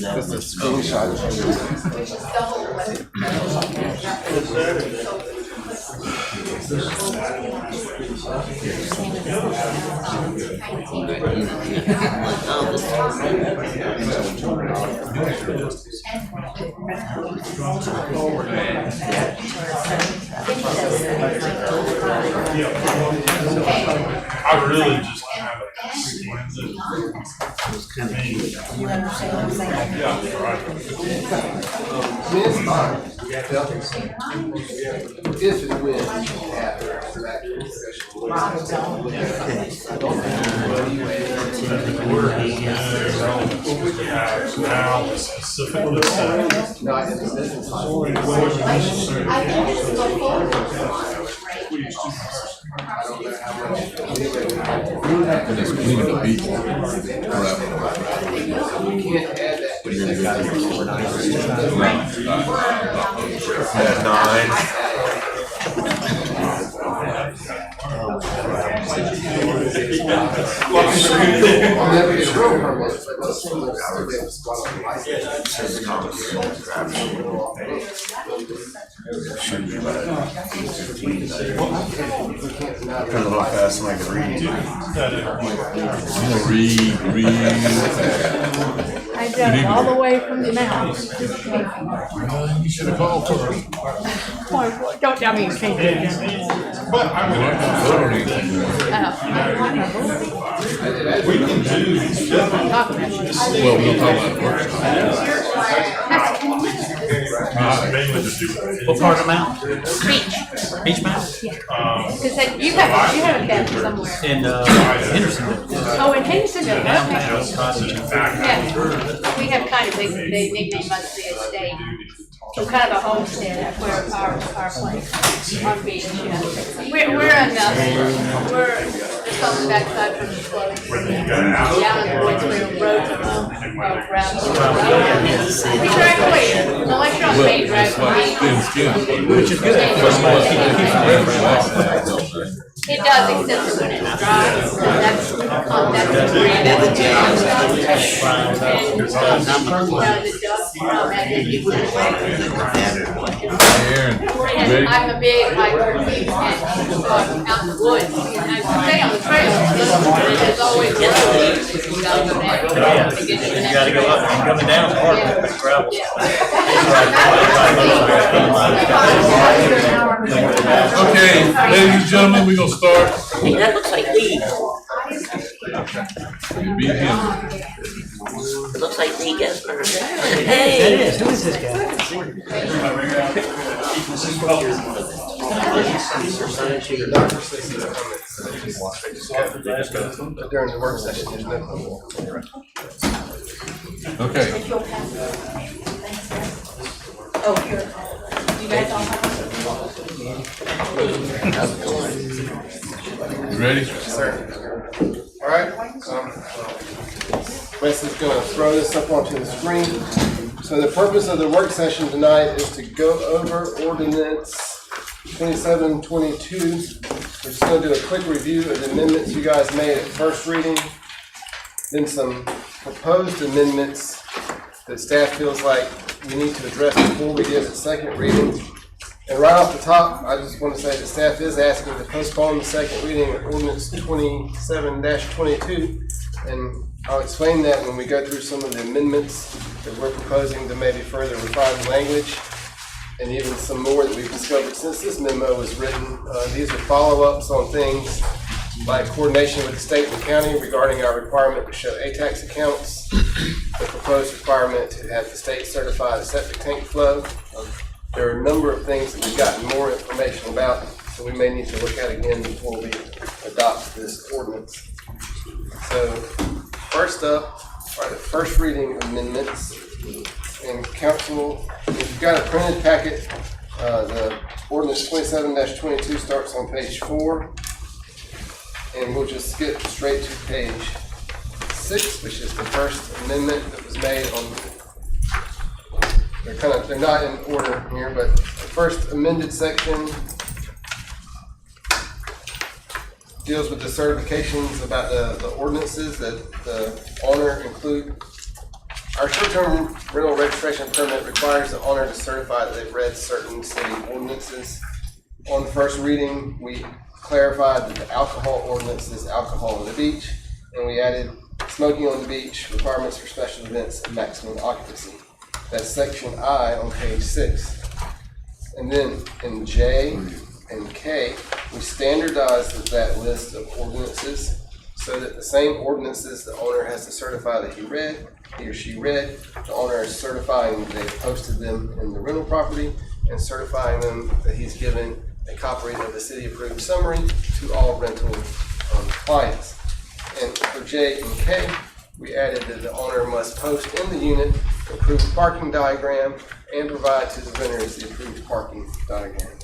Just a screenshot. I really just kind of skimmed it. You understand what I'm saying? Yeah, right. I mean, it's fine. If and when after the actual discussion. Now specifically said. Not in the business side. I don't know how much. And it's clean at the beach. We can't add that. At 9. Never get a road permit, but those things are still able to squat on the license. Depends on how fast somebody can read. I drove all the way from the mountain. You should have called first. Don't tell me you can't do it. But I would have we can do these. Well, we'll talk about it first. Mainly to do. What part of the mountain? Beach. Beach Mountain? Because you have a cabin somewhere. In Henderson. Oh, in Hendersonville, okay. Downtown. Yeah, we have kind of, they nickname us the estate. So kind of a homestead, that's where our place on beach, yeah. We're on the, we're just on the backside from the slope. Down in the woods where the roads are around. We drive away, unless you're on the main drive. Which is good. It does, except for when it's dry, so that's the brand. And, the dust from it. And I'm a big hiker, and out in the woods, and I stay on the trail, but there's always roads. You gotta go down. You gotta go up and coming down hard, gravel. Okay, ladies and gentlemen, we're gonna start. Hey, that looks like Lee. You beat him. It looks like Lee Gessner. That Hey! is, who is this guy? During the work session, there's no public. Okay. Oh, here. You guys all have You ready? Sir. All right. Wes is going to throw this up onto the screen. So the purpose of the work session tonight is to go over ordinance 2722. We're just going to do a quick review of the amendments you guys made at first reading, then some proposed amendments that staff feels like we need to address before we get at second reading. And right off the top, I just want to say that staff is asking to postpone the second reading of ordinance 27-22. And I'll explain that when we go through some of the amendments that we're proposing to maybe further refine the language, and even some more that we've discovered since this memo was written. These are follow-ups on things like coordination with the state and county regarding our requirement to show ATAX accounts, the proposed requirement to have the state certify the septic tank flow. There are a number of things that we've gotten more information about, so we may need to look at again before we adopt this ordinance. So first up are the first reading amendments. And council, if you've got a printed packet, the ordinance 27-22 starts on page 4. And we'll just skip straight to page 6, which is the first amendment that was made on. They're not in order here, but the first amended section deals with the certifications about the ordinances that the owner include. Our short-term rental registration permit requires the owner to certify that they've read certain city ordinances. On the first reading, we clarified that the alcohol ordinance is alcohol on the beach, and we added smoking on the beach, requirements for special events, and maximum occupancy. That's section I on page 6. And then in J and K, we standardized that list of ordinances so that the same ordinances the owner has to certify that he or she read, the owner is certifying that they've posted them in the rental property and certifying them that he's given a copy of the city-approved summary to all rental clients. And for J and K, we added that the owner must post in the unit the approved parking diagram and provide to the renters the approved parking diagram.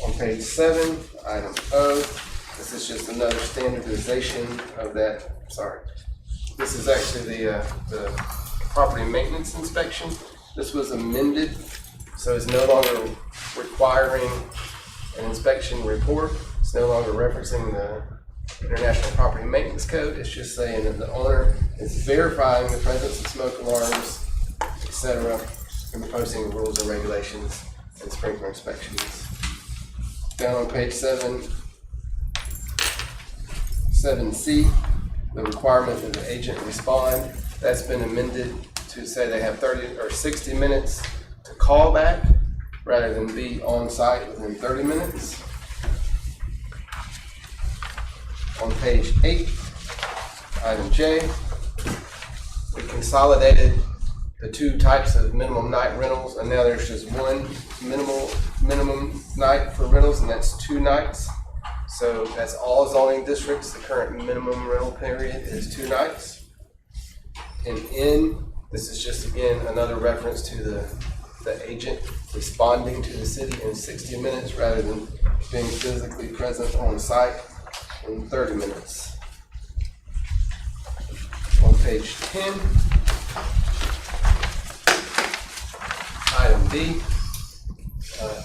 On page 7, item O, this is just another standardization of that. Sorry. This is actually the property maintenance inspection. This was amended, so it's no longer requiring an inspection report. It's no longer referencing the International Property Maintenance Code. It's just saying that the owner is verifying the presence of smoke alarms, etc., and posting the rules and regulations and sprinkler inspections. Down on page 7, 7C, the requirement that the agent respond, that's been amended to say they have 30 or 60 minutes to call back rather than be on site within 30 minutes. On page 8, item J, we consolidated the two types of minimum night rentals, and now there's just one minimum night for rentals, and that's 2 nights. So that's all zoning districts. The current minimum rental period is 2 nights. And this is just again another reference to the agent responding to the city in 60 minutes rather than being physically present on site in 30 minutes. On page 10, item D,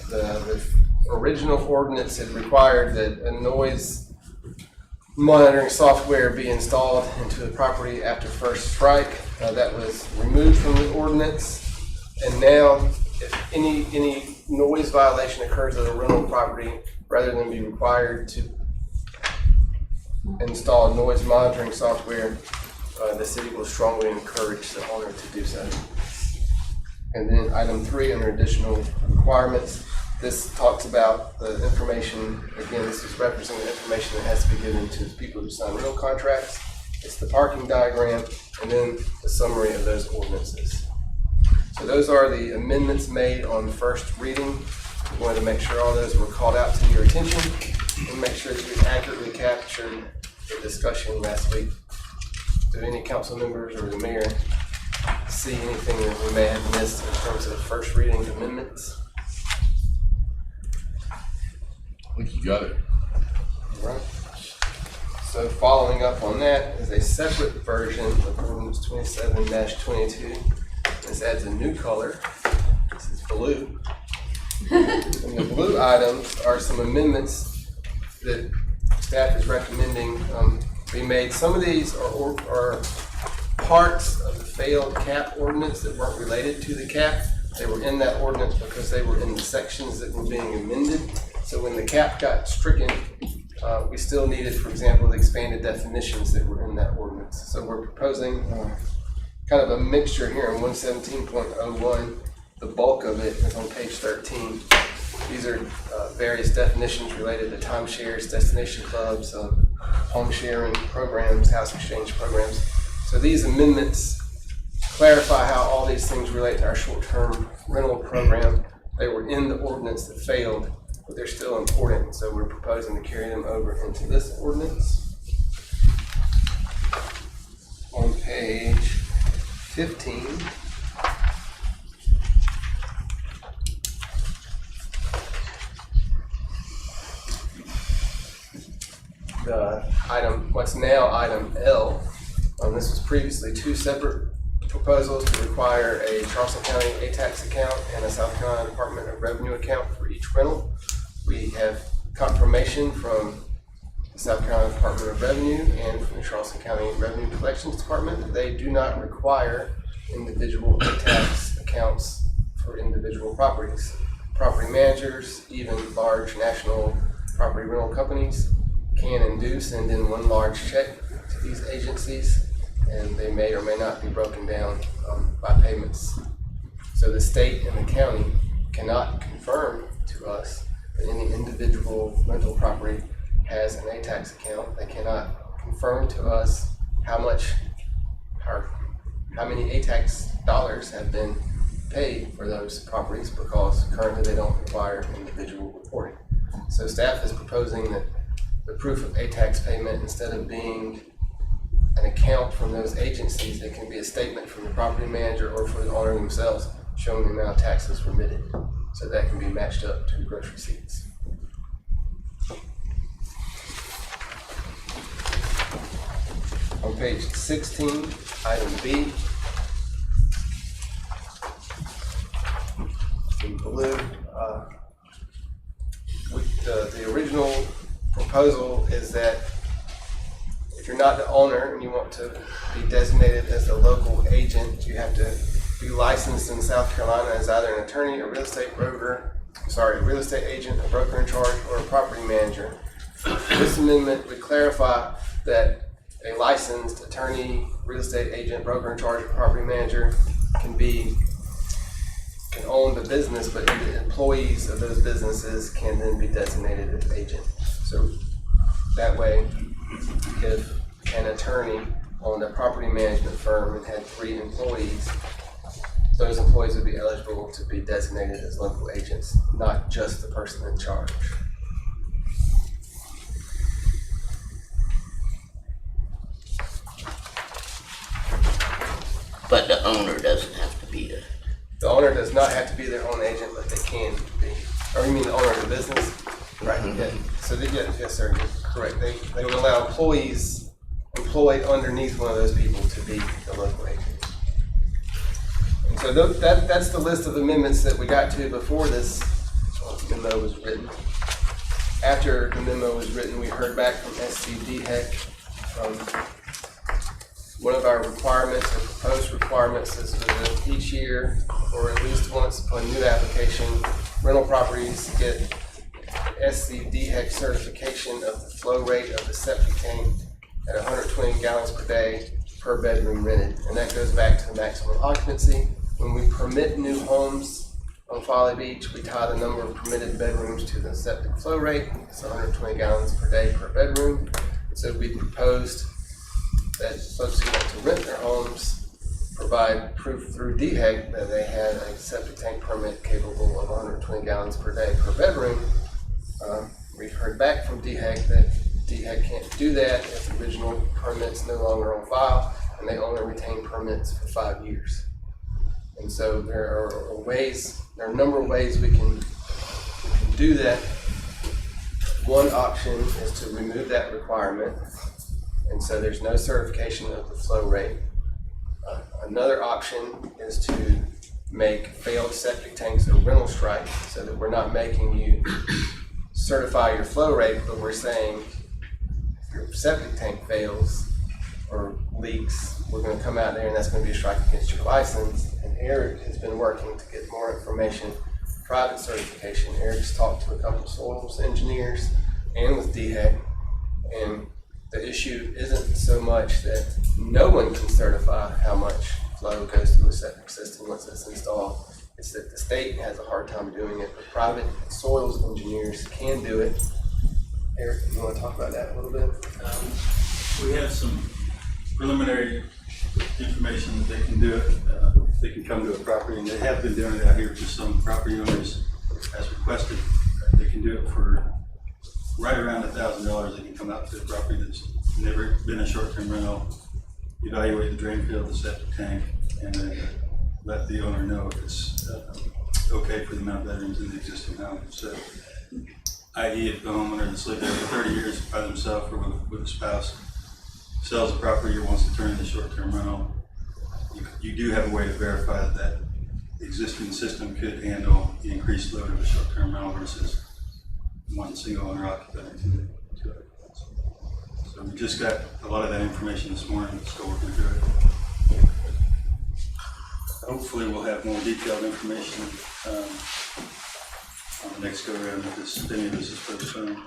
the original ordinance had required that a noise monitoring software be installed into the property after first strike. That was removed from the ordinance, and now if any noise violation occurs at a rental property, rather than be required to install noise monitoring software, the city will strongly encourage the owner to do so. And then item 3 under additional requirements, this talks about the information. Again, this is referencing the information that has to be given to the people who sign rental contracts. It's the parking diagram and then the summary of those ordinances. So those are the amendments made on first reading. We wanted to make sure all those were called out to your attention and make sure that you accurately captured the discussion last week. Do any council members or the mayor see anything that we may have missed in terms of first reading amendments? I think you got it. All right. So following up on that is a separate version of ordinance 27-22. This adds a new color. This is blue. And the blue items are some amendments that staff is recommending be made. Some of these are parts of the failed cap ordinance that weren't related to the cap. They were in that ordinance because they were in the sections that were being amended. So when the cap got stricken, we still needed, for example, the expanded definitions that were in that ordinance. So we're proposing kind of a mixture here in 117.01. The bulk of it is on page 13. These are various definitions related to timeshares, destination clubs, home sharing programs, house exchange programs. So these amendments clarify how all these things relate to our short-term rental program. They were in the ordinance that failed, but they're still important, so we're proposing to carry them over into this ordinance. On page 15, the item, what's now item L, this was previously 2 separate proposals to require a Charleston County A-tax account and a South Carolina Department of Revenue account for each rental. We have confirmation from the South Carolina Department of Revenue and from the Charleston County Revenue Collections Department that they do not require individual tax accounts for individual properties. Property managers, even large national property rental companies, can and do send in one large check to these agencies, and they may or may not be broken down by payments. So the state and the county cannot confirm to us that any individual rental property has an A-tax account. They cannot confirm to us how many A-tax dollars have been paid for those properties, because currently they don't require individual reporting. So staff is proposing that the proof of A-tax payment, instead of being an account from those agencies, it can be a statement from the property manager or for the owner themselves showing the amount of taxes remitted. So that can be matched up to gross receipts. On page 16, item B, in blue, the original proposal is that if you're not the owner and you want to be designated as a local agent, you have to be licensed in South Carolina as either an attorney, a real estate agent, a broker in charge, or a property manager. This amendment would clarify that a licensed attorney, real estate agent, broker in charge, or property manager can own the business, but the employees of those businesses can then be designated as agent. So that way, if an attorney owned a property management firm and had 3 employees, those employees would be eligible to be designated as local agents, not just the person in charge. But the owner doesn't have to be there. The owner does not have to be their own agent, but they can be. Or you mean the owner of the business? Right. Yeah. So yes, sir. Correct. They will allow employees employed underneath one of those people to be the local agent. And so that's the list of amendments that we got to before this memo was written. After the memo was written, we heard back from SCDHEC. One of our requirements, or proposed requirements, is that each year, or at least once upon new application, rental properties get SCDHEC certification of the flow rate of the septic tank at 120 gallons per day per bedroom rented. And that goes back to the maximum occupancy. When we permit new homes on Folly Beach, we tie the number of permitted bedrooms to the septic flow rate. It's 120 gallons per day per bedroom. And so we proposed that folks who want to rent their homes provide proof through DHEC that they had a septic tank permit capable of 120 gallons per day per bedroom. We've heard back from DHEC that DHEC can't do that if the original permit's no longer on file, and they only retain permits for 5 years. And so there are a number of ways we can do that. One option is to remove that requirement, and so there's no certification of the flow rate. Another option is to make failed septic tanks a rental strike, so that we're not making you certify your flow rate, but we're saying if your septic tank fails or leaks, we're going to come out there and that's going to be a strike against your license. And Eric has been working to get more information, private certification. Eric's talked to a couple of soils engineers and with DHEC, and the issue isn't so much that no one can certify how much flow goes through a septic system once it's installed. It's that the state has a hard time doing it, but private soils engineers can do it. Eric, you want to talk about that a little bit? We have some preliminary information that they can do it. They can come to a property, and they have been doing it out here for some property owners as requested. They can do it for right around $1,000. They can come out to a property that's never been a short-term rental, evaluate the drain field, the septic tank, and then let the owner know if it's okay for the amount of bedrooms in the existing home. So, i.e. if the homeowner that's lived there for 30 years by themselves or with a spouse sells a property or wants to turn into short-term rental, you do have a way to verify that the existing system could handle the increased load of a short-term rental versus one single owner occupant to it. So we just got a lot of that information this morning, still working through it. Hopefully we'll have more detailed information on the next go around if any of this is for the phone.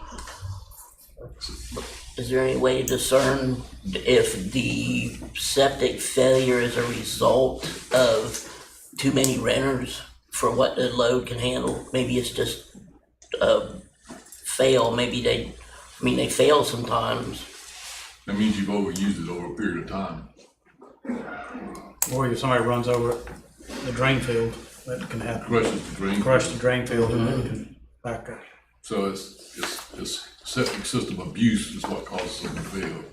Is there any way to discern if the septic failure is a result of too many renters for what the load can handle? Maybe it's just fail. Maybe they fail sometimes. That means you've overused it over a period of time. Or if somebody runs over the drain field, that can happen. Crushes the drain. Crush the drain field and then can back up. So it's septic system abuse is what causes them to fail.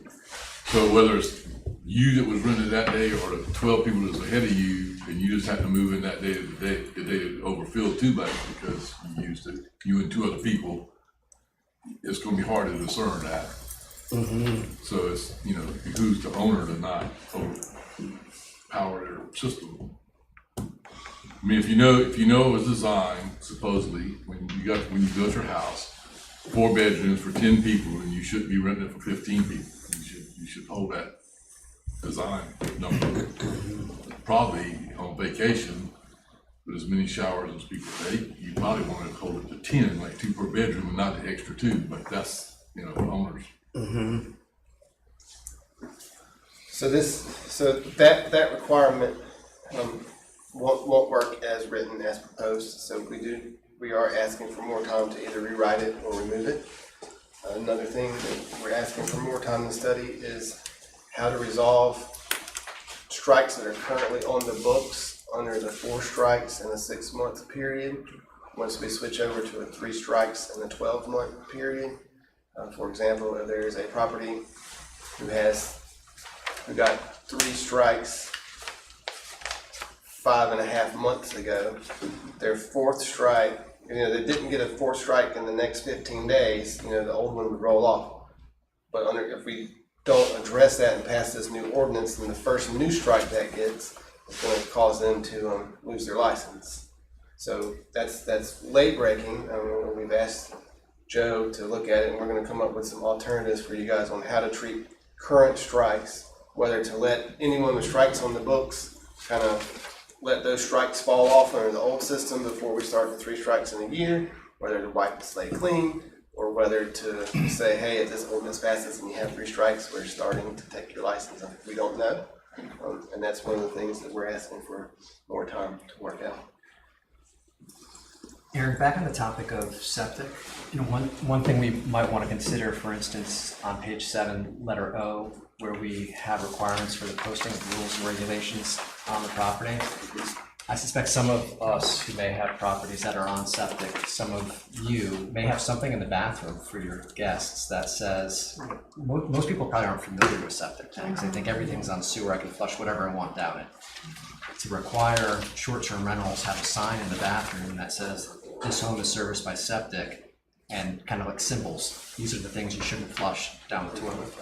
So whether it's you that was rented that day or the 12 people that was ahead of you and you just happened to move in that day, the day it overfilled too much because you used it, you and two other people, it's going to be hard to discern that. So it's, you know, it behooves the owner to not overpower their system. I mean, if you know it was designed supposedly when you built your house, 4 bedrooms for 10 people, and you shouldn't be renting it for 15 people. You should hold that design number. Probably on vacation with as many showers as people take, you probably want to hold it to 10, like 2 per bedroom, and not the extra 2. But that's, you know, owners. So that requirement won't work as written, as proposed. So we are asking for more time to either rewrite it or remove it. Another thing that we're asking for more time to study is how to resolve strikes that are currently on the books under the 4 strikes in a 6-month period. Once we switch over to a 3 strikes in a 12-month period. For example, if there is a property who got 3 strikes 5.5 months ago, their 4th strike, you know, they didn't get a 4th strike in the next 15 days, you know, the old one would roll off. But if we don't address that and pass this new ordinance, then the first new strike that gets is going to cause them to lose their license. So that's late breaking. We've asked Joe to look at it, and we're going to come up with some alternatives for you guys on how to treat current strikes, whether to let anyone with strikes on the books kind of let those strikes fall off under the old system before we start the 3 strikes in a year, whether to wipe the slate clean, or whether to say, hey, if this ordinance passes and you have 3 strikes, we're starting to take your license. We don't know. And that's one of the things that we're asking for more time to work out. Aaron, back on the topic of septic, you know, one thing we might want to consider, for instance, on page 7, letter O, where we have requirements for the posting of rules and regulations on the property. I suspect some of us who may have properties that are on septic, some of you may have something in the bathroom for your guests that says, most people probably aren't familiar with septic tanks. They think everything's on sewer, I can flush whatever I want down it. To require short-term rentals have a sign in the bathroom that says, this home is serviced by septic, and kind of like symbols. These are the things you shouldn't flush down the toilet.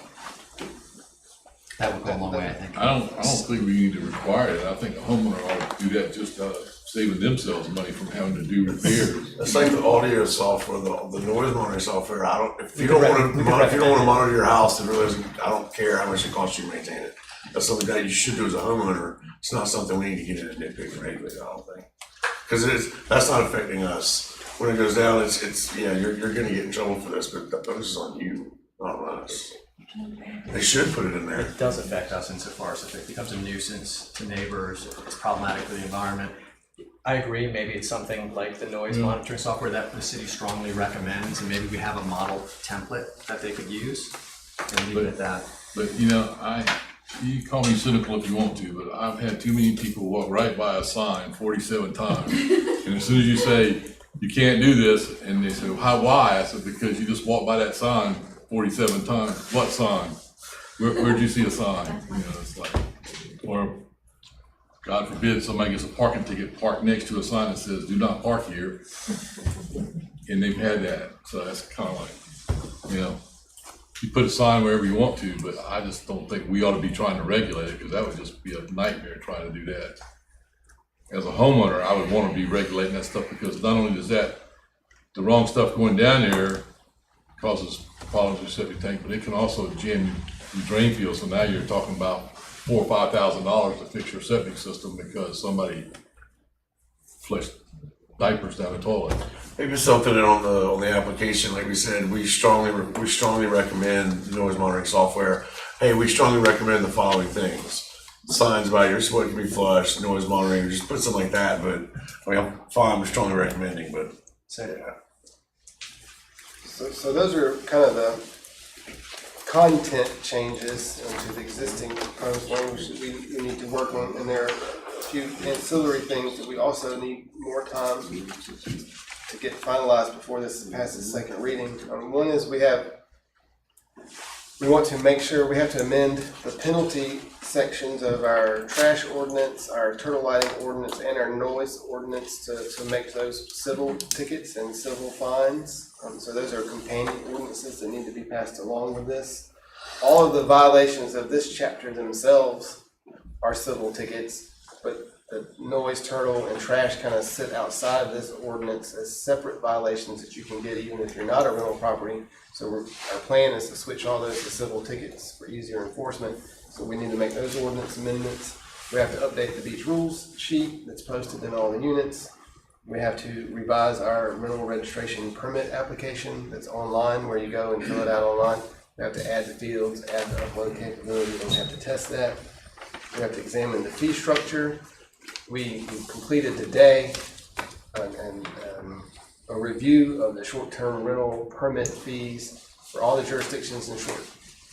That would go a long way, I think. I don't think we need to require it. I think a homeowner ought to do that just saving themselves money from having to do repairs. It's like the audio software, the noise monitoring software. If you don't want to monitor your house, it really isn't, I don't care how much it costs you to maintain it. That's something that you should do as a homeowner. It's not something we need to get into nitpick and regulate, I don't think. Because that's not affecting us. When it goes down, it's you know, you're gonna get in trouble for this, but the focus is on you, not on us. They should put it in there. It does affect us insofar as if it becomes a nuisance to neighbors, it's problematic for the environment. I agree, maybe it's something like the noise monitoring software that the city strongly recommends, and maybe we have a model template that they could use, and leave it at that. But you know, you call me cynical if you want to, but I've had too many people walk right by a sign 47 times. And as soon as you say, you can't do this, and they say, well, why? I said, because you just walked by that sign 47 times. What sign? Where'd you see a sign? You know, it's like, or God forbid somebody gets a parking ticket parked next to a sign that says, do not park here. And they've had that. So that's kind of like, you know, you put a sign wherever you want to, but I just don't think we ought to be trying to regulate it, because that would just be a nightmare trying to do that. As a homeowner, I would want to be regulating that stuff, because not only does that the wrong stuff going down there causes problems with septic tank, but it can also jam your drain field. So now you're talking about $4,000 or $5,000 to fix your septic system because somebody flushed diapers down the toilet. Maybe something on the application, like we said, we strongly recommend noise monitoring software. Hey, we strongly recommend the following things: signs by your toilet can be flushed, noise monitoring. Just put something like that. But I mean, I'm fine. I'm strongly recommending, but yeah. So those are kind of the content changes to the existing proposed language that we need to work on, and there are a few ancillary things that we also need more time to get finalized before this passes second reading. One is we want to make sure we have to amend the penalty sections of our trash ordinance, our turtle lighting ordinance, and our noise ordinance to make those civil tickets and civil fines. So those are companion ordinances that need to be passed along with this. All of the violations of this chapter themselves are civil tickets, but the noise, turtle, and trash kind of sit outside of this ordinance as separate violations that you can get even if you're not a rental property. So our plan is to switch all those to civil tickets for easier enforcement. So we need to make those ordinance amendments. We have to update the beach rules sheet that's posted in all the units. We have to revise our rental registration permit application that's online, where you go and fill it out online. We have to add the fields, add the upload capability, and we have to test that. We have to examine the fee structure. We completed today a review of the short-term rental permit fees for all the jurisdictions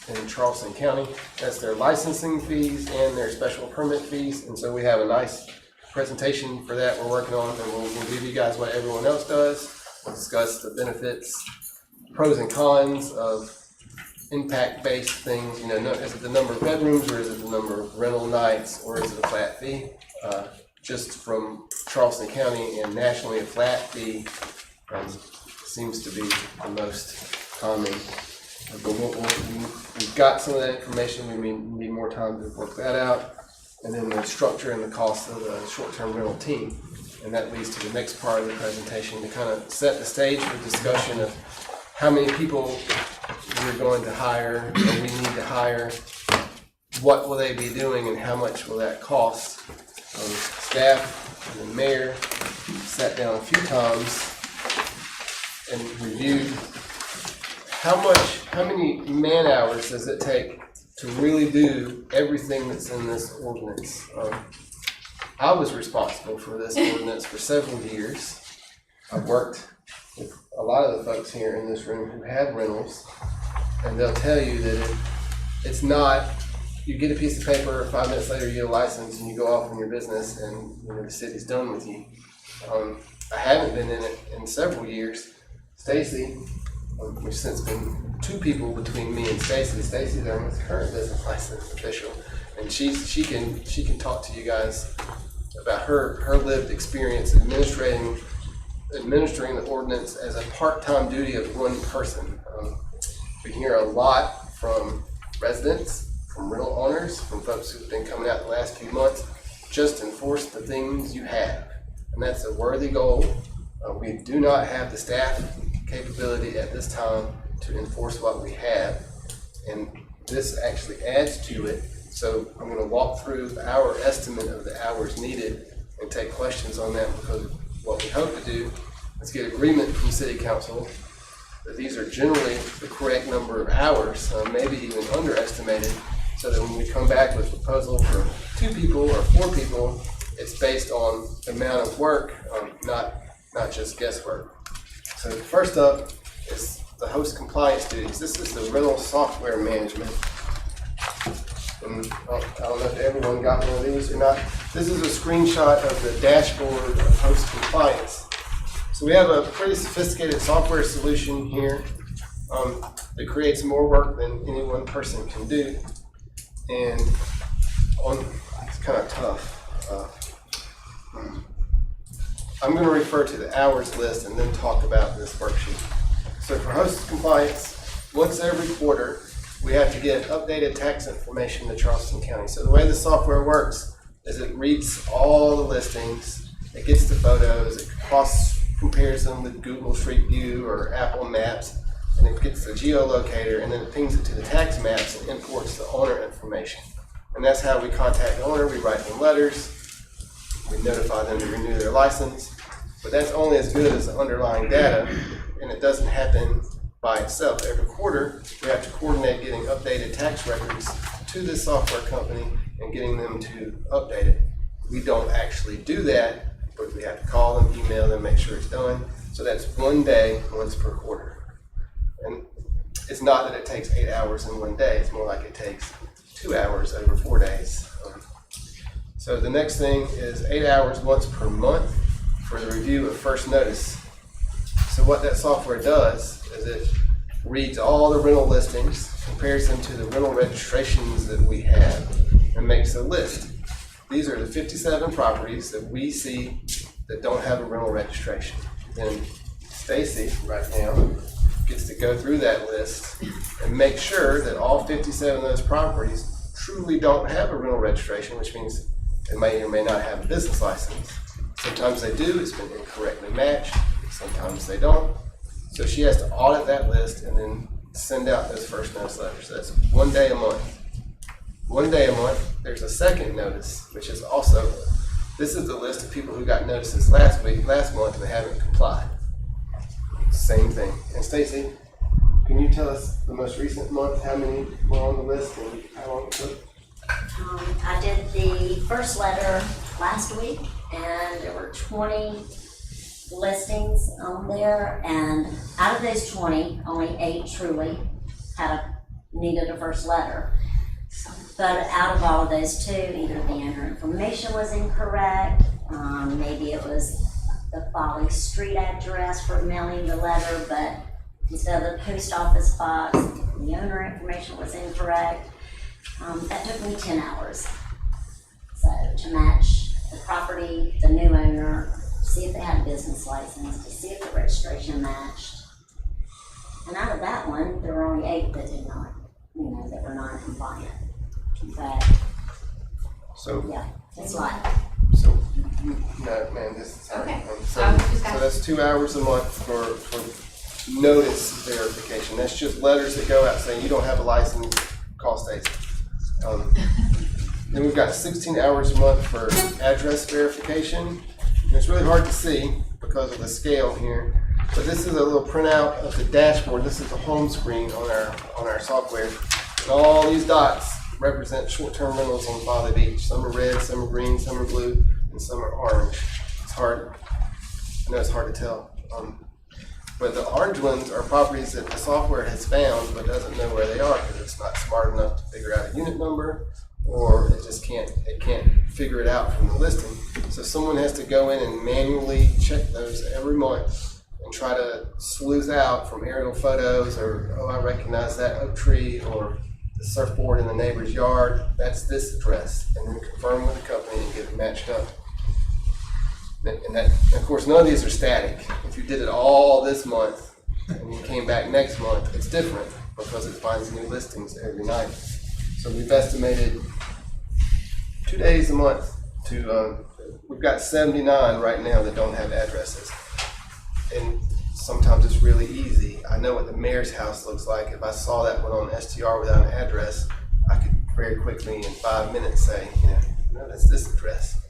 in Charleston County. That's their licensing fees and their special permit fees. And so we have a nice presentation for that we're working on, and we'll give you guys what everyone else does. We'll discuss the benefits, pros and cons of impact-based things. You know, is it the number of bedrooms, or is it the number of rental nights, or is it a flat fee? Just from Charleston County and nationally, a flat fee seems to be the most common. But we've got some of that information. We need more time to work that out. And then the structure and the cost of the short-term rental team. And that leads to the next part of the presentation to kind of set the stage for discussion of how many people we're going to hire, or we need to hire, what will they be doing, and how much will that cost. Staff and the mayor sat down a few times and reviewed how many man hours does it take to really do everything that's in this ordinance. I was responsible for this ordinance for several years. I've worked with a lot of the folks here in this room who have rentals, and they'll tell you that it's not, you get a piece of paper, 5 minutes later you get a license and you go off on your business and the city's done with you. I haven't been in it in several years. Stacy, which since been 2 people between me and Stacy. Stacy's our most current business license official, and she can talk to you guys about her lived experience administering the ordinance as a part-time duty of one person. We hear a lot from residents, from rental owners, from folks who've been coming out the last few months. Just enforce the things you have, and that's a worthy goal. We do not have the staff capability at this time to enforce what we have, and this actually adds to it. So I'm going to walk through our estimate of the hours needed and take questions on that, because what we hope to do is get agreement from City Council that these are generally the correct number of hours, maybe even underestimated, so that when we come back with a proposal for 2 people or 4 people, it's based on the amount of work, not just guesswork. So first up is the host compliance duties. This is the rental software management. And I don't know if everyone got one of these or not. This is a screenshot of the dashboard of host compliance. So we have a pretty sophisticated software solution here that creates more work than any one person can do. And it's kind of tough. I'm going to refer to the hours list and then talk about this worksheet. So for host compliance, once every quarter, we have to get updated tax information to Charleston County. So the way the software works is it reads all the listings, it gets the photos, it compares them with Google Street View or Apple Maps, and it gets the geolocator, and then it pings it to the tax maps and imports the owner information. And that's how we contact the owner. We write them letters, we notify them to renew their license, but that's only as good as the underlying data, and it doesn't happen by itself. Every quarter, we have to coordinate getting updated tax records to this software company and getting them to update it. We don't actually do that, but we have to call them, email them, make sure it's done. So that's one day, once per quarter. And it's not that it takes 8 hours in one day, it's more like it takes 2 hours over 4 days. So the next thing is 8 hours once per month for the review of first notice. So what that software does is it reads all the rental listings, compares them to the rental registrations that we have, and makes a list. These are the 57 properties that we see that don't have a rental registration. Then Stacy, right now, gets to go through that list and make sure that all 57 of those properties truly don't have a rental registration, which means they may or may not have a business license. Sometimes they do, it's been incorrectly matched, sometimes they don't. So she has to audit that list and then send out those first notice letters. So that's 1 day a month. 1 day a month, there's a second notice, which is also, this is the list of people who got notices last month, and they haven't complied. Same thing. And Stacy, can you tell us the most recent month, how many were on the list and how long it took? I did the first letter last week, and there were 20 listings on there, and out of those 20, only 8 truly needed a first letter. But out of all of those 2, either the owner information was incorrect, maybe it was the Folly street address for mailing the letter, but instead of the post office box, the owner information was incorrect. That took me 10 hours. So to match the property, the new owner, see if they had a business license, to see if the registration matched. And out of that one, there were only 8 that did not, that were non-compliant. But, So, yeah, it's a lot. so, no, man, this is. Okay. So Just got- that's 2 hours a month for notice verification. That's just letters that go out saying you don't have a license, call Stacy. Then we've got 16 hours a month for address verification. And it's really hard to see because of the scale here, but this is a little printout of the dashboard. This is the home screen on our software. And all these dots represent short-term rentals on Folly Beach. Some are red, some are green, some are blue, and some are orange. It's hard. I know it's hard to tell. But the orange ones are properties that the software has found but doesn't know where they are because it's not smart enough to figure out a unit number, or it can't figure it out from the listing. So someone has to go in and manually check those every month and try to sleuth out from aerial photos or, oh, I recognize that oak tree, or the surfboard in the neighbor's yard, that's this address, and then confirm with the company and get it matched up. And of course, none of these are static. If you did it all this month and you came back next month, it's different because it finds new listings every night. So we've estimated 2 days a month we've got 79 right now that don't have addresses. And sometimes it's really easy. I know what the mayor's house looks like. If I saw that one on STR without an address, I could very quickly in 5 minutes say, no, that's this address.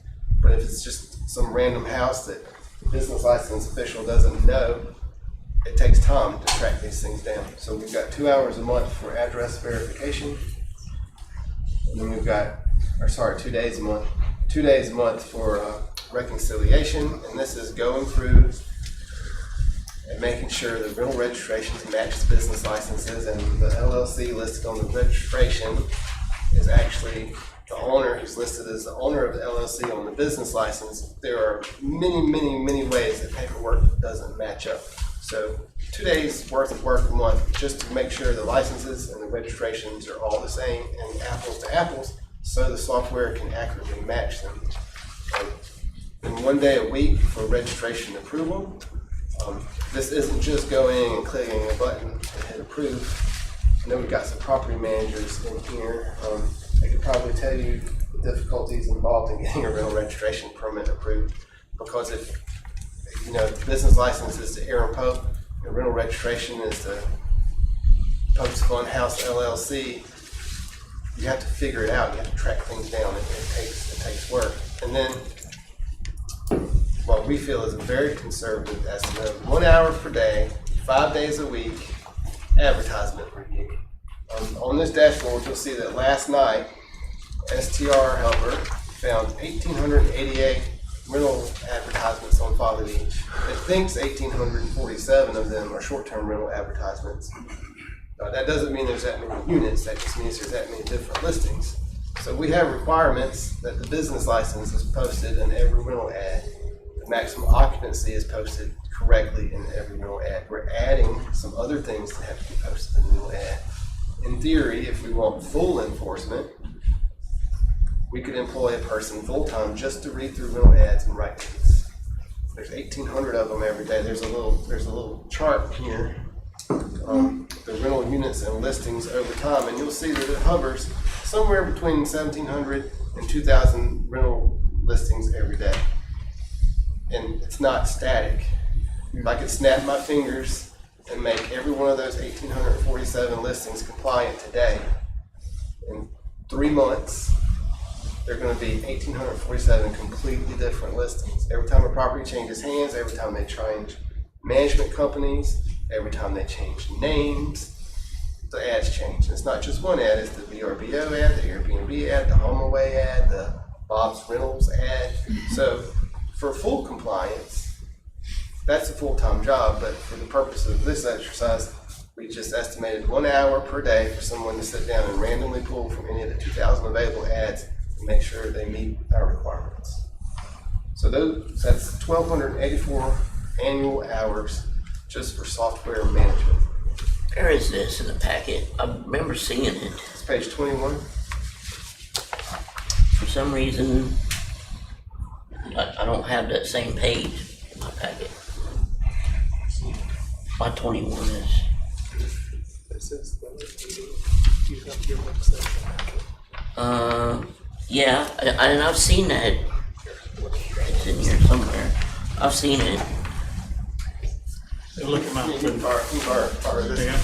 But if it's just some random house that the business license official doesn't know, it takes time to track these things down. So we've got 2 hours a month for address verification. And then we've got, 2 days a month. 2 days a month for reconciliation. And this is going through and making sure the rental registrations match the business licenses, and the LLC listed on the registration is actually the owner who's listed as the owner of the LLC on the business license. There are many, many, many ways that paperwork doesn't match up. So 2 days worth of work a month just to make sure the licenses and the registrations are all the same and apples to apples, so the software can accurately match them. And 1 day a week for registration approval. This isn't just going and clicking a button to hit approve. I know we've got some property managers in here. They could probably tell you the difficulties involved in getting a rental registration permit approved, because if business license is to Aaron Pope, the rental registration is to Pope's Fun House LLC. You have to figure it out. You have to track things down. It takes work. And then what we feel is a very conservative estimate: 1 hour per day, 5 days a week, advertisement review. On this dashboard, you'll see that last night, STR Helper found 1,888 rental advertisements on Folly Beach. It thinks 1,847 of them are short-term rental advertisements. That doesn't mean there's that many units, that just means there's that many different listings. So we have requirements that the business license is posted in every rental ad. The maximum occupancy is posted correctly in every rental ad. We're adding some other things that have to be posted in the rental ad. In theory, if we want full enforcement, we could employ a person full-time just to read through rental ads and write tickets. There's 1,800 of them every day. There's a little chart here, the rental units and listings over time, and you'll see that it hovers somewhere between 1,700 and 2,000 rental listings every day. And it's not static. If I could snap my fingers and make every one of those 1,847 listings compliant today, in 3 months, they're going to be 1,847 completely different listings. Every time a property changes hands, every time they change management companies, every time they change names, the ads change. And it's not just one ad, it's the VRBO ad, the Airbnb ad, the HomeAway ad, the Bob's Rentals ad. So for full compliance, that's a full-time job, but for the purpose of this exercise, we just estimated 1 hour per day for someone to sit down and randomly pull from any of the 2,000 available ads and make sure they meet our requirements. So that's 1,284 annual hours just for software management. Where is this in the packet? I remember seeing it. It's page 21. For some reason, I don't have that same page in my packet. My 21 is. This is do you have your website? Yeah, and I've seen that. It's in here somewhere. I've seen it. Look at my, You can borrow this. yeah.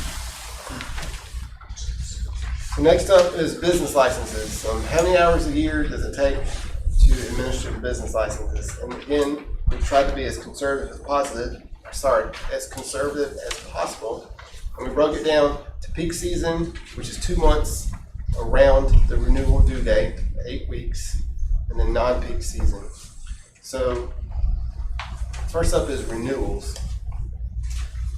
So next up is business licenses. How many hours a year does it take to administer the business licenses? And again, we've tried to be as conservative as possible. And we broke it down to peak season, which is 2 months around the renewal due date, 8 weeks, and then non-peak season. So first up is renewals.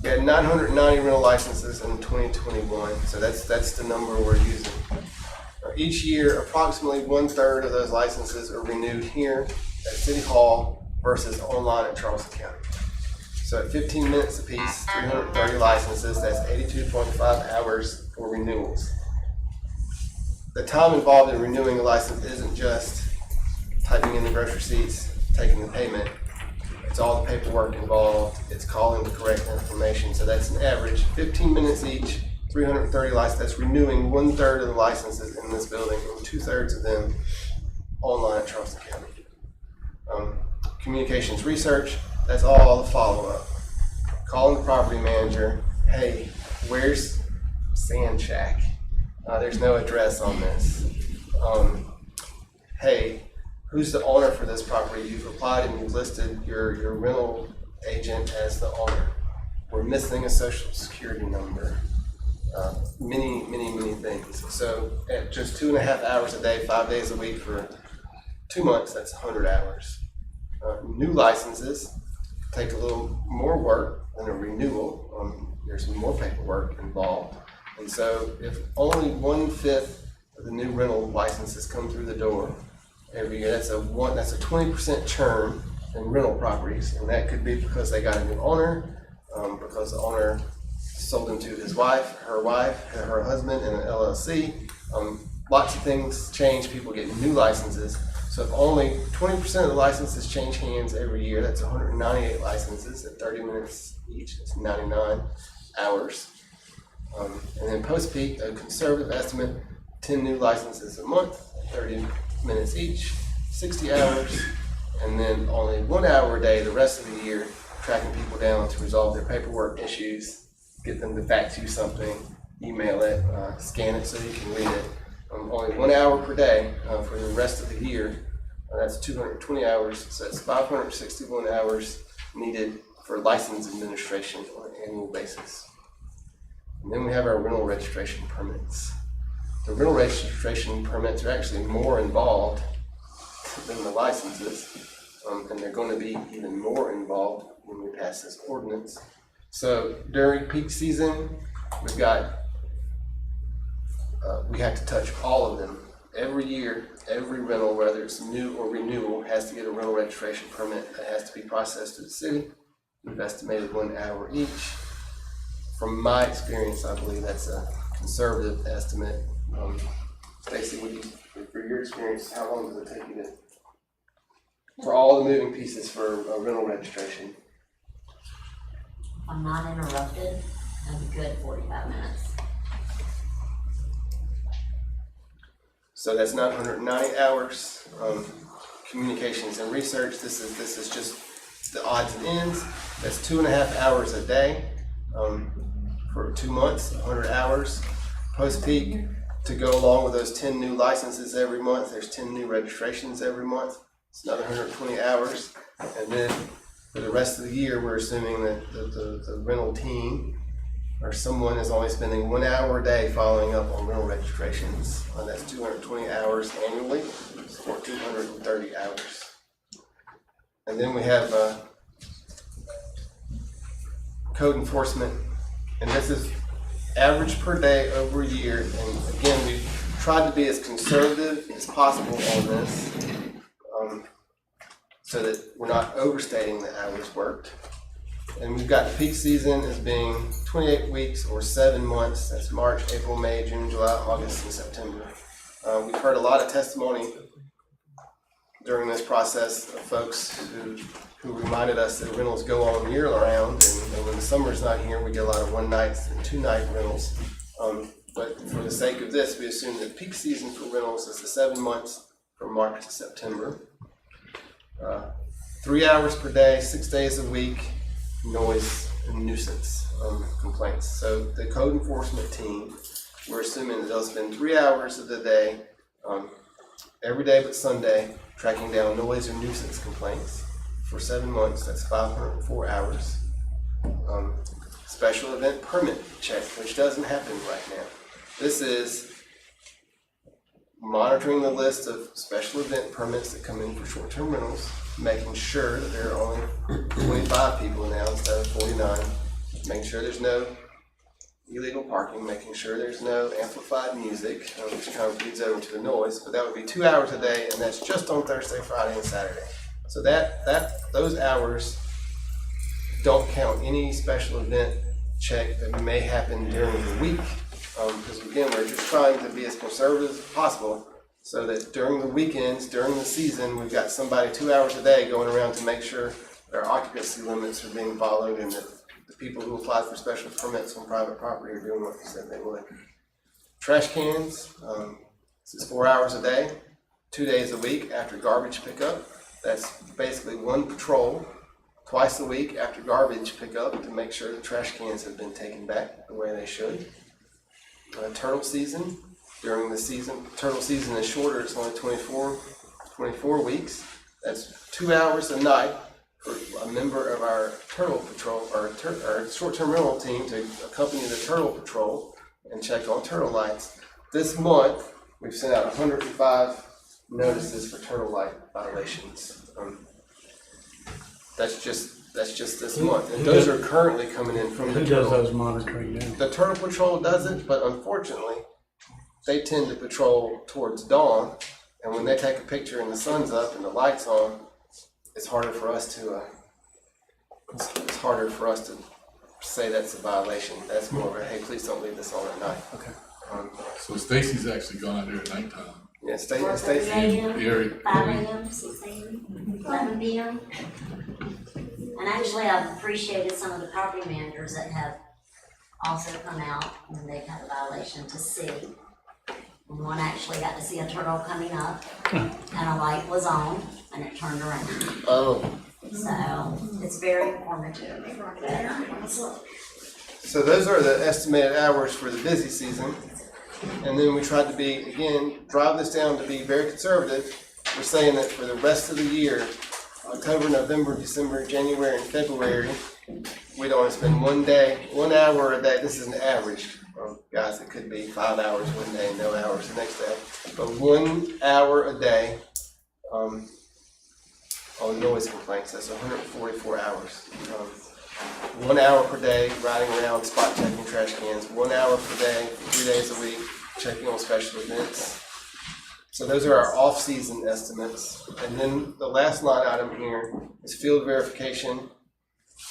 We had 990 rental licenses in 2021, so that's the number we're using. Each year, approximately 1/3 of those licenses are renewed here at City Hall versus online at Charleston County. So at 15 minutes apiece, 330 licenses, that's 82.5 hours for renewals. The time involved in renewing a license isn't just typing in the gross receipts, taking the payment. It's all the paperwork involved. It's calling the correct information. So that's an average 15 minutes each, 330 licenses. That's renewing 1/3 of the licenses in this building and 2/3 of them online at Charleston County. Communications research, that's all the follow-up. Calling the property manager, hey, where's Sand Shack? There's no address on this. Hey, who's the owner for this property? You've applied and you've listed your rental agent as the owner. We're missing a social security number. Many things. So at just 2.5 hours a day, 5 days a week for 2 months, that's 100 hours. New licenses take a little more work than a renewal. There's more paperwork involved. And so if only 1/5 of the new rental licenses come through the door every year, that's a 20% churn in rental properties. And that could be because they got a new owner, because the owner sold them to his wife, her husband, and an LLC. Lots of things change. People get new licenses. So if only 20% of the licenses change hands every year, that's 198 licenses at 30 minutes each. It's 99 hours. And then post-peak, a conservative estimate, 10 new licenses a month, 30 minutes each, 60 hours, and then only 1 hour a day the rest of the year tracking people down to resolve their paperwork issues, get them to fax you something, email it, scan it so you can read it. Only 1 hour per day for the rest of the year. That's 220 hours, so that's 561 hours needed for license administration on an annual basis. And then we have our rental registration permits. The rental registration permits are actually more involved than the licenses, and they're going to be even more involved when we pass this ordinance. So during peak season, we've got, we have to touch all of them. Every year, every rental, whether it's new or renewal, has to get a rental registration permit that has to be processed to the city. We've estimated 1 hour each. From my experience, I believe that's a conservative estimate. Stacy, for your experience, how long does it take you for all the moving pieces for a rental registration? If I'm not interrupted, that'd be good, 45 minutes. So that's 990 hours. Communications and research, this is just the odds and ends. That's 2.5 hours a day for 2 months, 100 hours. Post-peak, to go along with those 10 new licenses every month, there's 10 new registrations every month. It's another 120 hours. And then for the rest of the year, we're assuming that the rental team or someone is only spending 1 hour a day following up on rental registrations. That's 220 hours annually, for 230 hours. And then we have code enforcement, and this is average per day over a year. And again, we've tried to be as conservative as possible on this, so that we're not overstating the hours worked. And we've got the peak season as being 28 weeks or 7 months. That's March, April, May, June, July, August, and September. We've heard a lot of testimony during this process of folks who reminded us that rentals go on year round, and when the summer's not here, we get a lot of 1 night and 2 night rentals. But for the sake of this, we assume that peak season for rentals is the 7 months from March to September. 3 hours per day, 6 days a week, noise and nuisance complaints. So the code enforcement team, we're assuming that they'll spend 3 hours of the day, every day but Sunday, tracking down noise and nuisance complaints for 7 months. That's 504 hours. Special event permit check, which doesn't happen right now. This is monitoring the list of special event permits that come in for short-term rentals, making sure that there are only 25 people now instead of 49, making sure there's no illegal parking, making sure there's no amplified music, which kind of bleeds over to the noise, but that would be 2 hours a day, and that's just on Thursday, Friday, and Saturday. So those hours don't count any special event check that may happen during the week, because again, we're just trying to be as conservative as possible so that during the weekends, during the season, we've got somebody 2 hours a day going around to make sure our occupancy limits are being followed and that the people who apply for special permits on private property are doing what they said they would. Trash cans, this is 4 hours a day, 2 days a week after garbage pickup. That's basically one patrol twice a week after garbage pickup to make sure the trash cans have been taken back the way they should. Turtle season, during the season, turtle season is shorter, it's only 24 weeks. That's 2 hours a night for a member of our turtle patrol, or our short-term rental team to accompany the turtle patrol and check on turtle lights. This month, we've sent out 105 notices for turtle light violations. That's just this month, and those are currently coming in from the Who turtle. does those monitoring now? The turtle patrol does it, but unfortunately, they tend to patrol towards dawn, and when they take a picture and the sun's up and the light's on, it's harder for us to say that's a violation. That's more of a, hey, please don't leave this on at night. Okay. So Stacy's actually gone out there at nighttime. Yeah, 4:30 Stacy. a.m., Gary, 5 a.m., 6 a.m., 11 p.m. And actually, I've appreciated some of the property managers that have also come out when they've had a violation to see. And one actually got to see a turtle coming up, and a light was on, and it turned around. Oh, So it's very informative. So those are the estimated hours for the busy season. And then we tried to be, again, drive this down to be very conservative. We're saying that for the rest of the year, October, November, December, January, and February, we don't want to spend 1 hour a day. This is an average. Guys, it could be 5 hours one day, no hours the next day. But 1 hour a day on noise complaints, that's 144 hours. 1 hour per day riding around spot checking trash cans, 1 hour per day, 3 days a week, checking on special events. So those are our off-season estimates. And then the last line item here is field verification.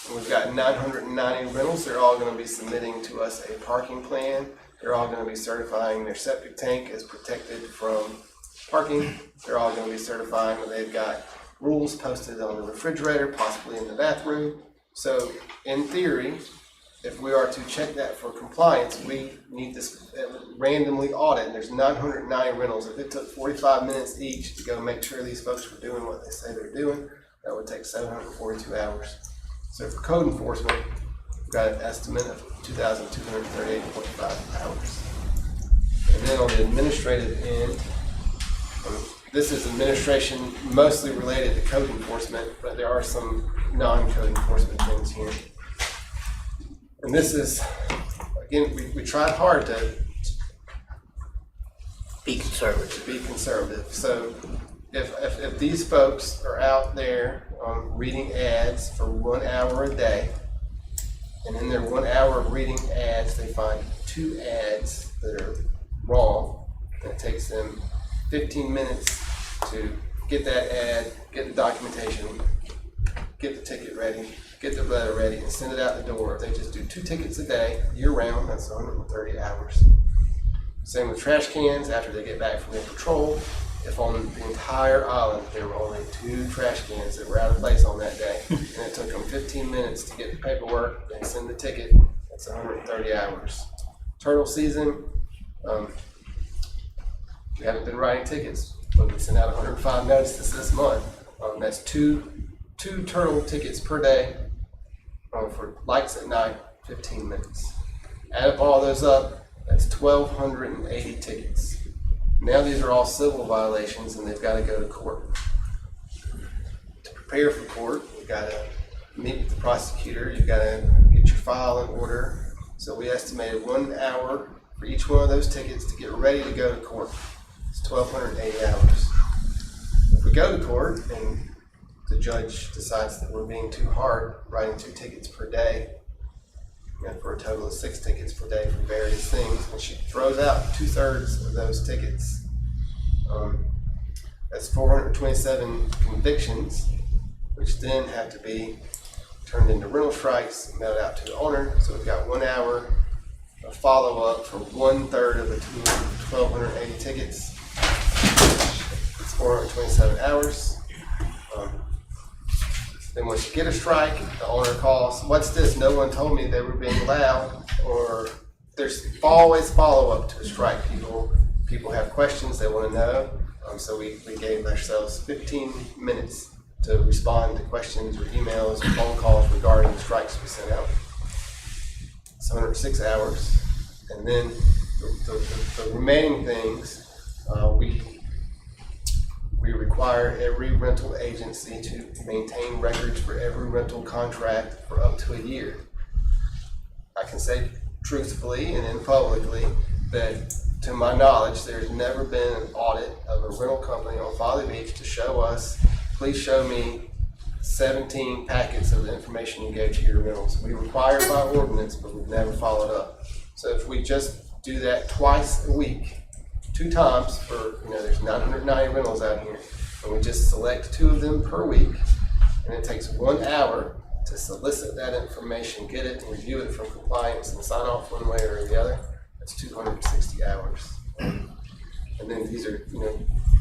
And we've got 990 rentals. They're all going to be submitting to us a parking plan. They're all going to be certifying their septic tank is protected from parking. They're all going to be certifying that they've got rules posted on the refrigerator, possibly in the bathroom. So in theory, if we are to check that for compliance, we need this randomly audit. And there's 990 rentals. If it took 45 minutes each to go make sure these folks were doing what they say they're doing, that would take 742 hours. So for code enforcement, we've got an estimate of 2,238.5 hours. And then on the administrative end, this is administration mostly related to code enforcement, but there are some non-code enforcement things here. And this is, again, we tried hard to Be conservative. So if these folks are out there reading ads for 1 hour a day, and in their 1 hour of reading ads, they find 2 ads that are wrong, and it takes them 15 minutes to get that ad, get the documentation, get the ticket ready, get the letter ready, and send it out the door. If they just do 2 tickets a day, year-round, that's 130 hours. Same with trash cans after they get back from their patrol. If on the entire island there were only 2 trash cans that were out of place on that day, and it took them 15 minutes to get the paperwork and send the ticket, that's 130 hours. Turtle season, we haven't been writing tickets, but we sent out 105 notices this month. That's two turtle tickets per day for lights at night, 15 minutes. Add up all those up, that's 1,280 tickets. Now these are all civil violations and they've got to go to court. To prepare for court, you've got to meet with the prosecutor, you've got to get your file in order. So we estimated 1 hour for each one of those tickets to get ready to go to court. It's 1,280 hours. If we go to court and the judge decides that we're being too hard, writing 2 tickets per day, and for a total of 6 tickets per day for various things, and she throws out 2/3 of those tickets, that's 427 convictions, which then have to be turned into rental strikes, mailed out to the owner. So we've got 1 hour of follow-up for 1/3 of the 1,280 tickets. It's 427 hours. Then once you get a strike, the owner calls, what's this? No one told me they were being loud. Or there's always follow-up to a strike. People have questions they want to know. So we gave ourselves 15 minutes to respond to questions or emails or phone calls regarding the strikes we sent out. It's 106 hours. And then the remaining things, we require every rental agency to maintain records for every rental contract for up to a year. I can say truthfully and then publicly that, to my knowledge, there's never been an audit of a rental company on Folly Beach to show us, please show me 17 packets of the information you gave to your rentals. We require by ordinance, but we've never followed up. So if we just do that twice a week, 2 times for, there's 990 rentals out here, and we just select 2 of them per week, and it takes 1 hour to solicit that information, get it, and review it from compliance, and sign off one way or the other. That's 260 hours. And then these are,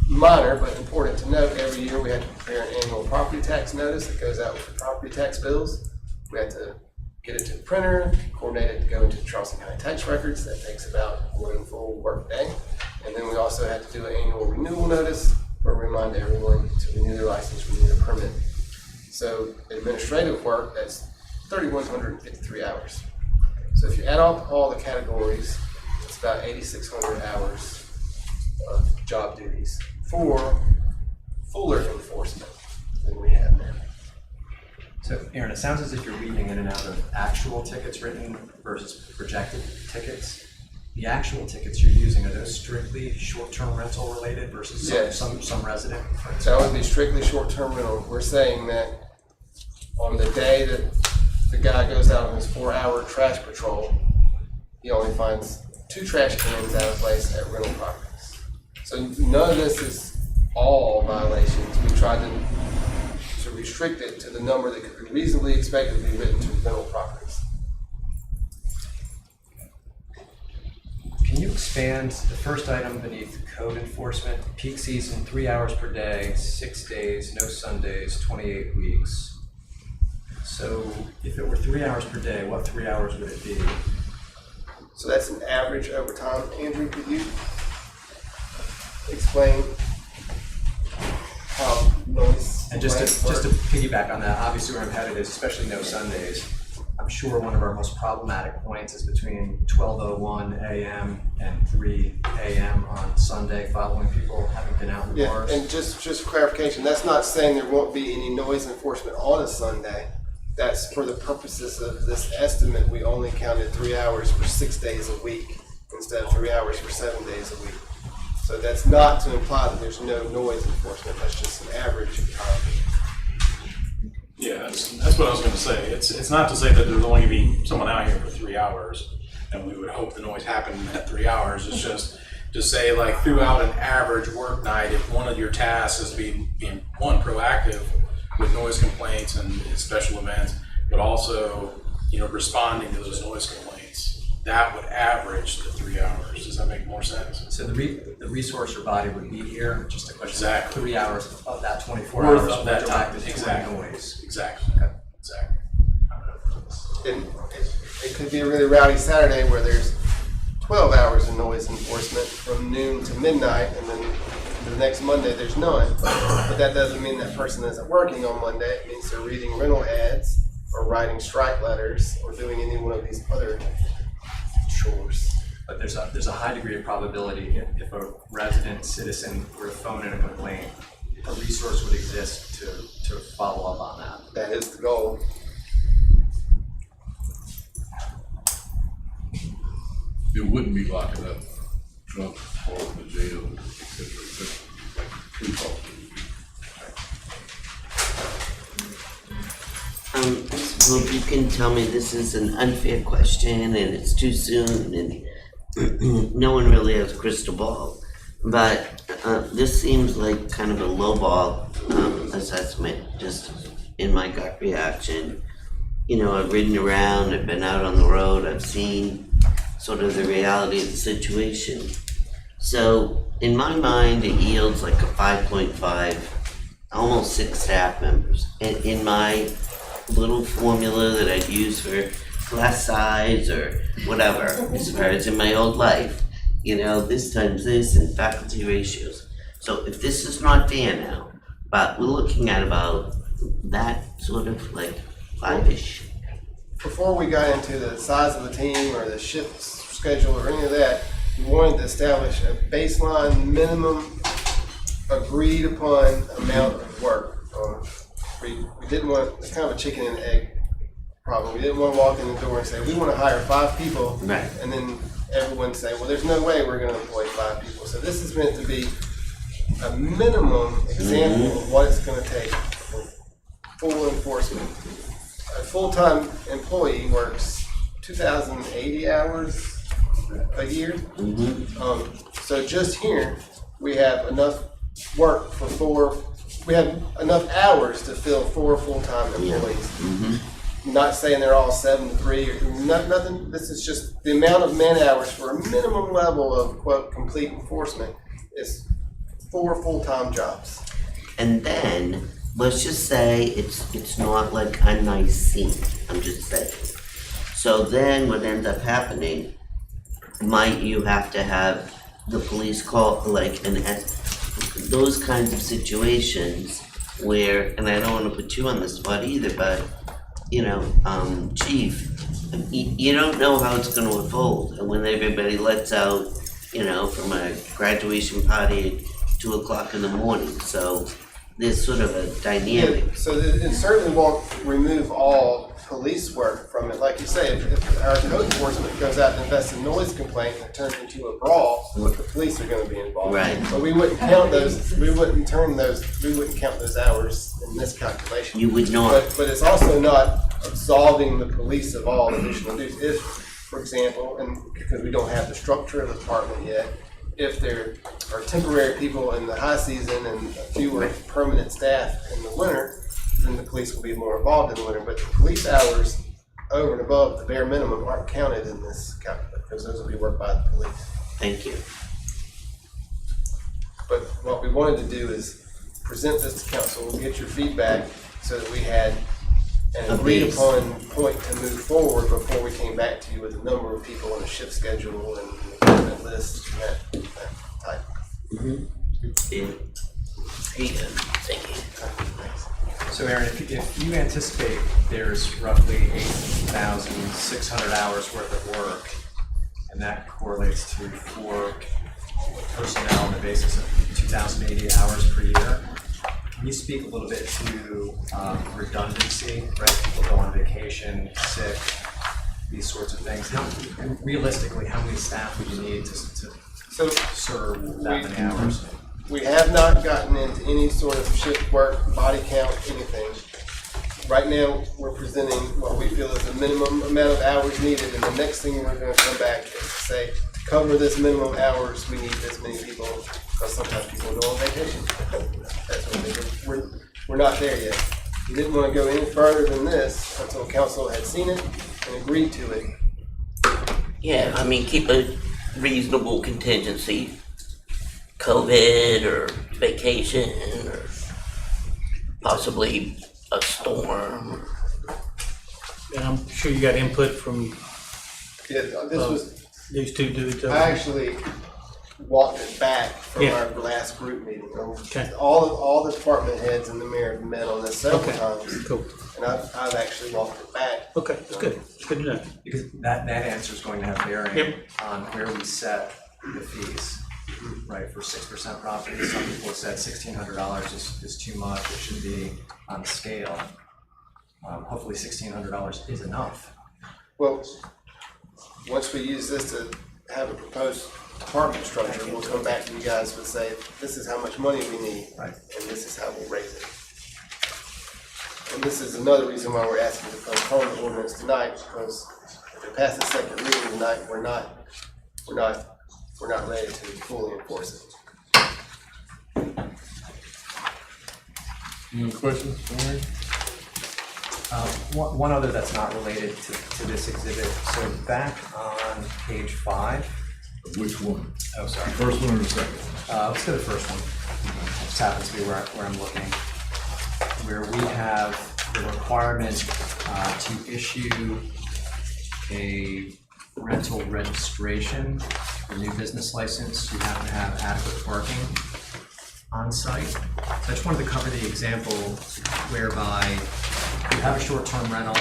minor but important to note. Every year we have to prepare an annual property tax notice that goes out with the property tax bills. We have to get it to the printer, coordinate it to go into the Charleston County tax records. That takes about 1 full work day. And then we also have to do an annual renewal notice where we remind everyone to renew their license, renew their permit. So administrative work, that's 3,153 hours. So if you add up all the categories, it's about 8,600 hours of job duties for fuller enforcement than we have now. So Aaron, it sounds as if you're weaving in and out of actual tickets written versus projected tickets. The actual tickets you're using, are those strictly short-term rental related versus Yes. some resident? That would be strictly short-term rental. We're saying that on the day that the guy goes out on his 4-hour trash patrol, he only finds 2 trash cans out of place at rental properties. So none of this is all violations. We tried to restrict it to the number that could be reasonably expected to be written to rental properties. Can you expand the first item beneath code enforcement, peak season, 3 hours per day, 6 days, no Sundays, 28 weeks? So if it were 3 hours per day, what 3 hours would it be? So that's an average over time. Andrew, could you explain how noise? And just to complaints work? piggyback on that, obviously where I'm headed is especially no Sundays. I'm sure one of our most problematic points is between 12:01 a.m. and 3 a.m. on Sunday following people having been out in Yeah, bars. and just for clarification, that's not saying there won't be any noise enforcement on a Sunday. That's for the purposes of this estimate, we only counted 3 hours for 6 days a week instead of 3 hours for 7 days a week. So that's not to imply that there's no noise enforcement, that's just an average of time. Yeah, that's what I was gonna say. It's not to say that there's only gonna be someone out here for 3 hours, and we would hope the noise happened at 3 hours. It's just to say, like, throughout an average work night, if one of your tasks is being one, proactive with noise complaints and special events, but also, responding to those noise complaints, that would average the 3 hours. Does that make more sense? So the resource or body would be here, just a question. Exactly. 3 hours of that 24 Worth hours of that were time. directed Exactly. toward noise. Exactly. Okay. Exactly. And it could be a really rowdy Saturday where there's 12 hours of noise enforcement from noon to midnight, and then the next Monday there's none. But that doesn't mean that person isn't working on Monday. It means they're reading rental ads or writing strike letters or doing any one of these other chores. But there's a high degree of probability if a resident citizen were to phone in a complaint, a resource would exist to follow up on that. That is the goal. It wouldn't be locking up trucks or the jail, et cetera, et cetera. True fault. I suppose you can tell me this is an unfair question and it's too soon and no one really has a crystal ball. But this seems like kind of a lowball assessment, just in my gut reaction. I've ridden around, I've been out on the road, I've seen sort of the reality of the situation. So in my mind, it yields like a 5.5, almost 6 staff members. In my little formula that I'd use for class size or whatever, as far as in my old life, this times this and faculty ratios. So if this is not fair now, but we're looking at about that sort of like 5-ish. Before we got into the size of the team or the shift schedule or any of that, we wanted to establish a baseline minimum agreed upon amount of work. We didn't want, it's kind of a chicken and egg problem. We didn't want to walk in the door and say, we want to hire 5 people. Right. And then everyone say, well, there's no way we're going to employ 5 people. So this is meant to be a minimum example of what it's going to take for full enforcement. A full-time employee works 2,080 hours a year. So just here, we have enough work for we have enough hours to fill 4 full-time employees. Not saying they're all 7 to 3 or nothing. This is just the amount of man hours for a minimum level of quote complete enforcement is 4 full-time jobs. And then, let's just say it's not like a nice scene, I'm just saying. So then what ends up happening, might you have to have the police call, like those kinds of situations, where, and I don't wanna put you on the spot either, but, you know, chief, you don't know how it's gonna unfold, and when everybody lets out, you know, from a graduation party at 2 o'clock in the morning, so there's sort of a dynamic. Yeah, so it certainly won't remove all police work from it. Like you say, if our code enforcement goes out and invests a noise complaint and it turns into a brawl, the police are gonna be involved. Right. But we wouldn't count those, we wouldn't count those hours in this calculation. You would not. But it's also not absolving the police of all additional duties. If, for example, and because we don't have the structure of the department yet, if there are temporary people in the high season and fewer permanent staff in the winter, then the police will be more involved in the winter. But the police hours over and above the bare minimum aren't counted in this calculation because those will be worked by the police. Thank you. But what we wanted to do is present this to council, get your feedback so that we had an agreed upon point to move forward before we came back to you with a number of people and a shift schedule and an appointment list and that type. Yeah. Thank you. Thanks. So Aaron, if you anticipate there's roughly 8,600 hours worth of work, and that correlates to 4 personnel on the basis of 2,080 hours per year, can you speak a little bit to redundancy, right? People go on vacation, sick, these sorts of things. And realistically, how many staff would you need to serve that many hours? We have not gotten into any sort of shift work, body count, anything. Right now, we're presenting what we feel is the minimum amount of hours needed, and the next thing we're gonna come back is say, to cover this minimum hours, we need this many people, because sometimes people go on vacation. That's what they do. We're not there yet. We didn't wanna go any further than this until council had seen it and agreed to it. Yeah, I mean, keep a reasonable contingency. COVID or vacation or possibly a storm. And I'm sure you got input from Yeah, this was, these two dudes. I actually walked it back from Yeah. our last group meeting. Okay. All the department heads and the mayor have met on this several Okay. times. Cool. And I've actually walked it back. Okay, that's good. It's good to know. Because that answer is going to have bearing Yep. on where we set the fees, right? For 6% properties, some people have said $1,600 is too much, it should be on scale. Hopefully $1,600 is enough. Well, once we use this to have a proposed department structure, we'll come back to you guys and say, this is how much money we need. Right. And this is how we'll raise it. And this is another reason why we're asking to postpone the ordinance tonight, because if it passes second reading tonight, we're not ready to fully enforce it. Any other questions, Aaron? One other that's not related to this exhibit. So back on page 5. Which one? Oh, sorry. The first one or the second? Let's go to the first one. It just happens to be where I'm looking. Where we have the requirement to issue a rental registration for new business license. You have to have adequate parking on site. So I just wanted to cover the example whereby you have a short-term rental,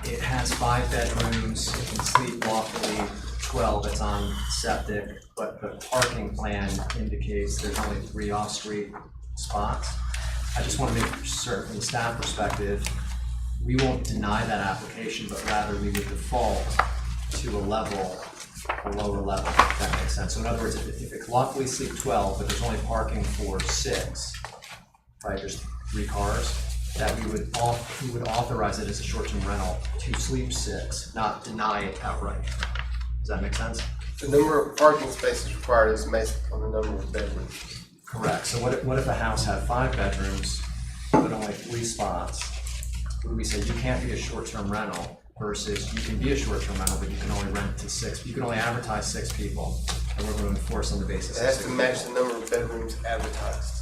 it has 5 bedrooms, it can sleep lawfully 12, it's on septic, but the parking plan indicates there's only 3 off-street spots. I just want to make certain from the staff perspective, we won't deny that application, but rather we would default to a lower level, if that makes sense. So in other words, if it lawfully sleep 12, but there's only parking for 6, right, there's 3 cars, that we would authorize it as a short-term rental to sleep 6, not deny it outright. Does that make sense? The number of parking spaces required is based on the number of bedrooms. Correct. So what if a house had 5 bedrooms, but only 3 spots? Would we say you can't be a short-term rental versus you can be a short-term rental, but you can only rent to 6, you can only advertise 6 people, and we're going to enforce on the basis It of has 6 to people. match the number of bedrooms advertised.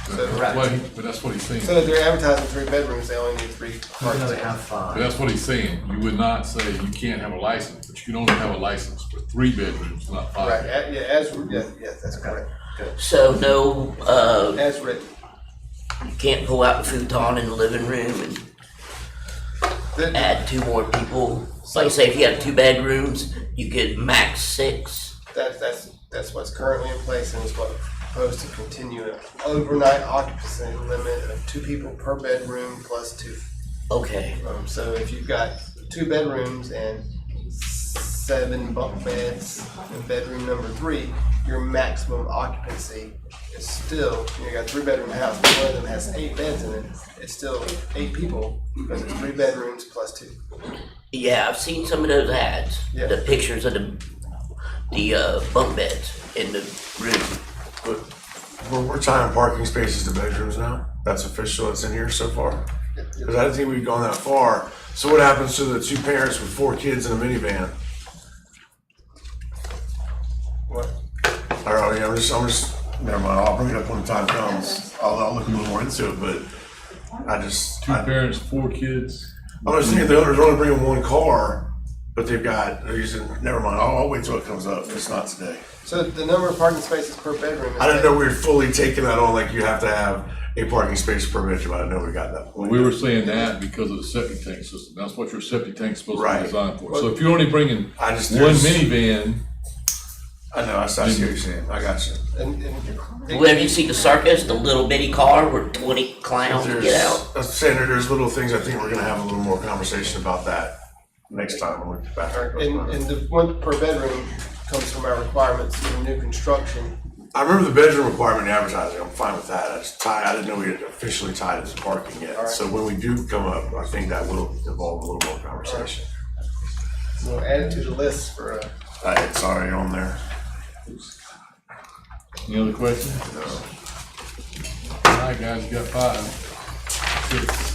Correct. But that's what he's saying. So if they're advertising 3 bedrooms, they only need 3 Even parking though they spaces. have But 5. that's what he's saying. You would not say you can't have a license, but you can only have a license for 3 bedrooms, not 5. Right, yes, that's correct. So no, As written. You can't pull out the futon in the living room and The- add 2 more people. Like say if you have 2 bedrooms, you could max 6. That's what's currently in place and is what proposed to continue an overnight occupancy limit of 2 people per bedroom plus 2. Okay, So if you've got 2 bedrooms and 7 bunk beds in bedroom number 3, your maximum occupancy is still, you got a 3-bedroom house, but one of them has 8 beds in it, it's still 8 people because it's 3 bedrooms plus 2. yeah, I've seen some of those ads, Yeah. the pictures of the bunk beds in the room. But we're tying parking spaces to bedrooms now. That's official. It's in here so far. Because I didn't think we'd gone that far. So what happens to the 2 parents with 4 kids in a minivan? What? All right, I'm just, never mind. I'll bring it up when the time comes. I'll look a little more into it, but I just. 2 parents, 4 kids. I was thinking the owners only bringing 1 car, but they're using, never mind. I'll wait till it comes up. It's not today. So the number of parking spaces per bedroom is. I didn't know we were fully taking that on, like you have to have a parking space per bedroom. I didn't know we got that. Well, we were saying that because of the septic tank system. That's what your septic tank's supposed to Right. be designed for. So if you're only bringing I just- 1 there's- minivan, I know, I see what you're saying. I got you. Well, have you seen the circus, the little bitty car where 20 clowns can get out? I was saying there's little things, I think we're gonna have a little more conversation about that next time when we get back. And the 1 per bedroom comes from our requirements for new construction. I remember the bedroom requirement in advertising, I'm fine with that. I didn't know we had officially tied it to parking yet. All right. So when we do come up, I think that will involve a little more conversation. We'll add it to the list for, It's already on there. any other questions? No. All right, guys, you got 5. 6.